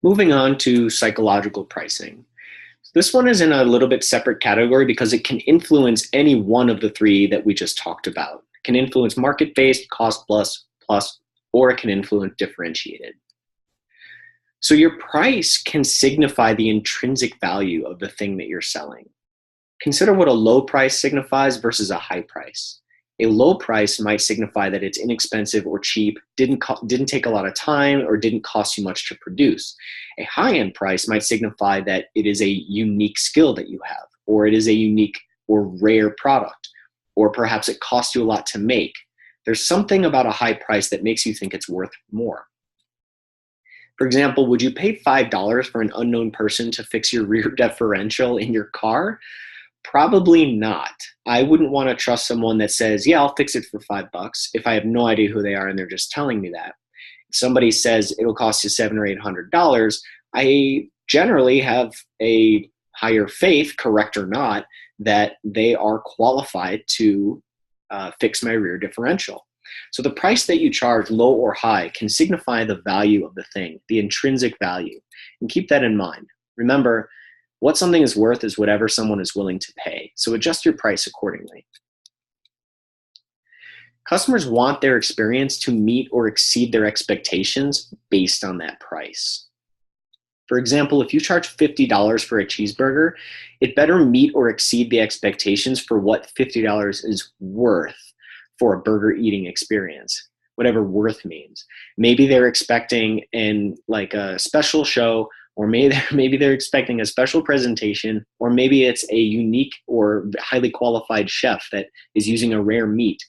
Moving on to psychological pricing. This one is in a little bit separate category because it can influence any one of the three that we just talked about. It can influence market-based, cost plus, or it can influence differentiated. So your price can signify the intrinsic value of the thing that you're selling. Consider what a low price signifies versus a high price. A low price might signify that it's inexpensive or cheap, didn't take a lot of time, or didn't cost you much to produce. A high-end price might signify that it is a unique skill that you have, or it is a unique or rare product, or perhaps it costs you a lot to make. There's something about a high price that makes you think it's worth more. For example, would you pay $5 for an unknown person to fix your rear differential in your car? Probably not. I wouldn't want to trust someone that says, yeah, I'll fix it for $5 if I have no idea who they are and they're just telling me that. If somebody says it'll cost you $700 or $800, I generally have a higher faith, correct or not, that they are qualified to fix my rear differential. So the price that you charge, low or high, can signify the value of the thing, the intrinsic value. And keep that in mind. Remember, what something is worth is whatever someone is willing to pay. So adjust your price accordingly. Customers want their experience to meet or exceed their expectations based on that price. For example, if you charge $50 for a cheeseburger, it better meet or exceed the expectations for what $50 is worth for a burger eating experience, whatever worth means. Maybe they're expecting a special show, or maybe they're expecting a special presentation, or maybe it's a unique or highly qualified chef that is using a rare meat.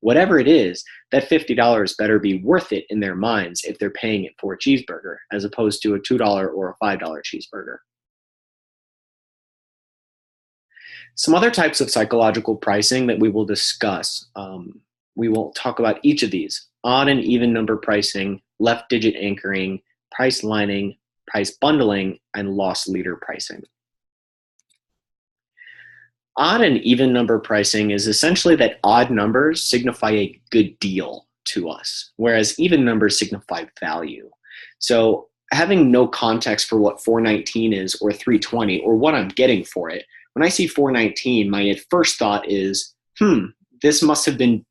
Whatever it is, that $50 better be worth it in their minds if they're paying it for a cheeseburger, as opposed to a $2 or a $5 cheeseburger. Some other types of psychological pricing that we will discuss. We will talk about each of these: odd and even number pricing, left digit anchoring, price lining, price bundling, and loss leader pricing. Odd and even number pricing is essentially that odd numbers signify a good deal to us, whereas even numbers signify value. So having no context for what 419 is or 320 or what I'm getting for it, when I see 419, my first thought is, this must have been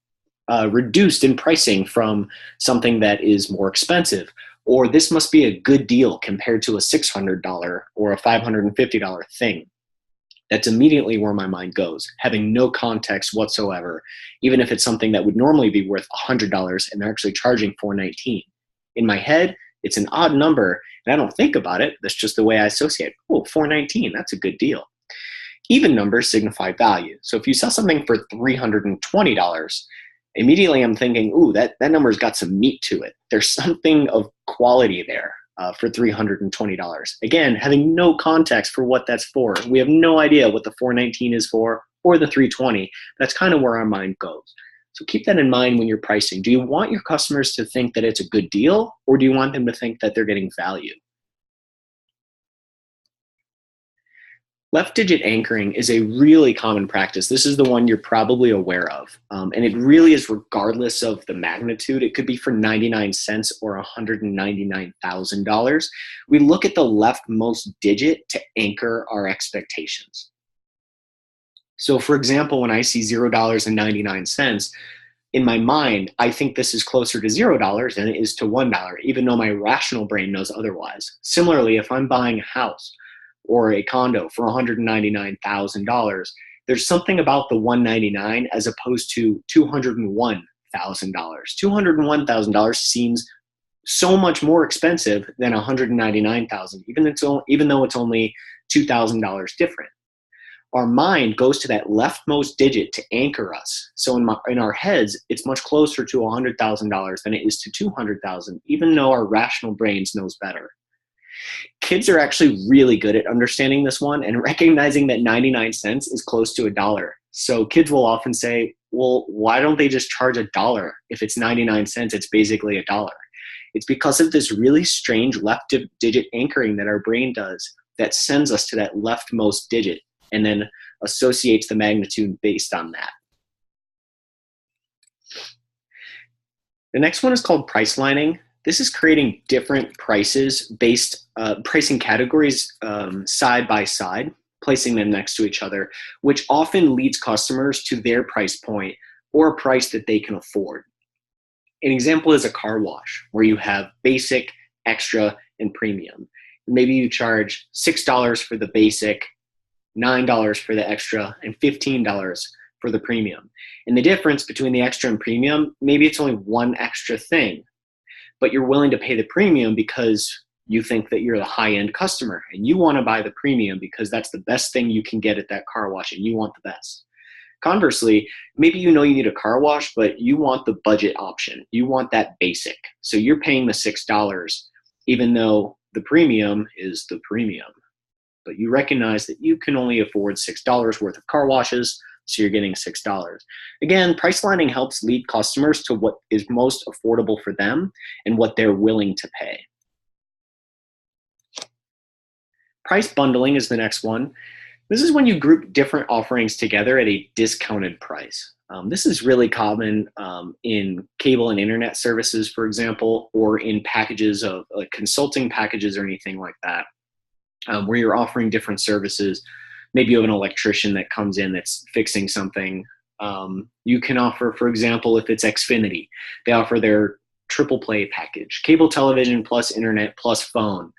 reduced in pricing from something that is more expensive, or this must be a good deal compared to a $600 or a $550 thing. That's immediately where my mind goes, having no context whatsoever, even if it's something that would normally be worth $100 and they're actually charging $419. In my head, it's an odd number, and I don't think about it. That's just the way I associate. Oh, $419, that's a good deal. Even numbers signify value. So if you sell something for $320, immediately I'm thinking, ooh, that number's got some meat to it. There's something of quality there for $320. Again, having no context for what that's for. We have no idea what the $419 is for or the $320. That's kind of where our mind goes. So keep that in mind when you're pricing. Do you want your customers to think that it's a good deal, or do you want them to think that they're getting value? Left digit anchoring is a really common practice. This is the one you're probably aware of. And it really is regardless of the magnitude. It could be for 99 cents or $199,000. We look at the leftmost digit to anchor our expectations. So for example, when I see $0.99, in my mind, I think this is closer to $0 than it is to $1, even though my rational brain knows otherwise. Similarly, if I'm buying a house or a condo for $199,000, there's something about the $199 as opposed to $201,000. $201,000 seems so much more expensive than $199,000, even though it's only $2,000 different. Our mind goes to that leftmost digit to anchor us. So in our heads, it's much closer to $100,000 than it is to $200,000, even though our rational brains knows better. Kids are actually really good at understanding this one and recognizing that 99 cents is close to $1. So kids will often say, well, why don't they just charge $1? If it's 99 cents, it's basically $1. It's because of this really strange left digit anchoring that our brain does that sends us to that leftmost digit and then associates the magnitude based on that. The next one is called price lining. This is creating different prices based pricing categories side by side, placing them next to each other, which often leads customers to their price point or a price that they can afford. An example is a car wash where you have basic, extra, and premium. Maybe you charge $6 for the basic, $9 for the extra, and $15 for the premium. And the difference between the extra and premium, maybe it's only one extra thing, but you're willing to pay the premium because you think that you're the high-end customer and you want to buy the premium because that's the best thing you can get at that car wash and you want the best. Conversely, maybe you know you need a car wash, but you want the budget option. You want that basic. So you're paying the $6, even though the premium is the premium. But you recognize that you can only afford $6 worth of car washes, so you're getting $6. Again, price lining helps lead customers to what is most affordable for them and what they're willing to pay. Price bundling is the next one. This is when you group different offerings together at a discounted price. This is really common in cable and internet services, for example, or in packages of consulting packages or anything like that, where you're offering different services. Maybe you have an electrician that comes in that's fixing something. You can offer, for example, if it's Xfinity, they offer their triple play package. Cable television plus internet plus phone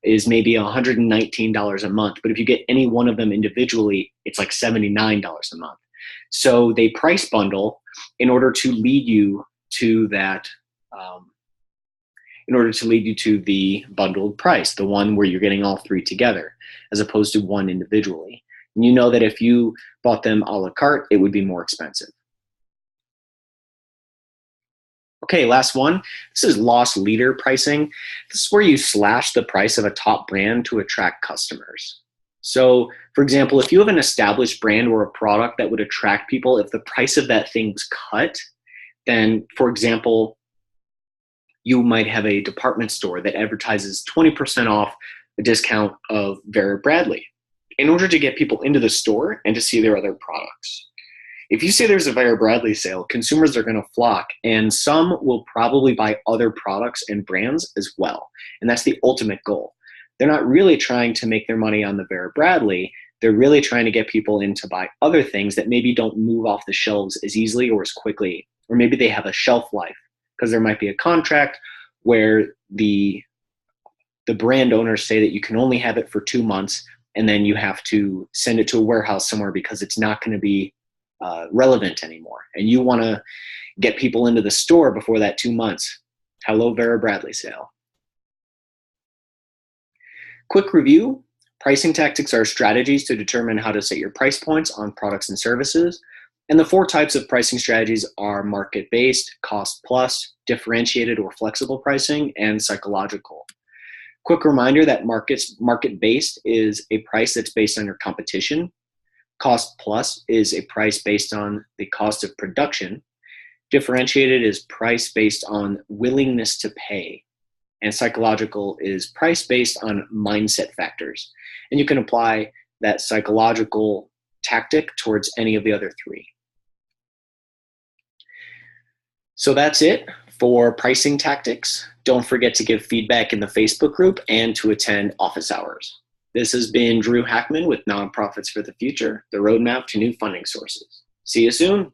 is maybe $119 a month. But if you get any one of them individually, it's like $79 a month. So they price bundle in order to lead you to that, in order to lead you to the bundled price, the one where you're getting all three together, as opposed to one individually. And you know that if you bought them a la carte, it would be more expensive. Okay, last one. This is loss leader pricing. This is where you slash the price of a top brand to attract customers. So, for example, if you have an established brand or a product that would attract people, if the price of that thing was cut, then, for example, you might have a department store that advertises 20% off a discount of Vera Bradley in order to get people into the store and to see their other products. If you say there's a Vera Bradley sale, consumers are going to flock, and some will probably buy other products and brands as well. And that's the ultimate goal. They're not really trying to make their money on the Vera Bradley. They're really trying to get people in to buy other things that maybe don't move off the shelves as easily or as quickly, or maybe they have a shelf life because there might be a contract where the brand owners say that you can only have it for 2 months, and then you have to send it to a warehouse somewhere because it's not going to be relevant anymore. And you want to get people into the store before that 2 months. Hello, Vera Bradley sale. Quick review. Pricing tactics are strategies to determine how to set your price points on products and services. And the 4 types of pricing strategies are market-based, cost-plus, differentiated or flexible pricing, and psychological. Quick reminder that market-based is a price that's based on your competition. Cost-plus is a price based on the cost of production. Differentiated is price based on willingness to pay. And psychological is price based on mindset factors. And you can apply that psychological tactic towards any of the other 3. So that's it for pricing tactics. Don't forget to give feedback in the Facebook group and to attend office hours. This has been Drew Hackman with Nonprofits for the Future, the roadmap to new funding sources. See you soon.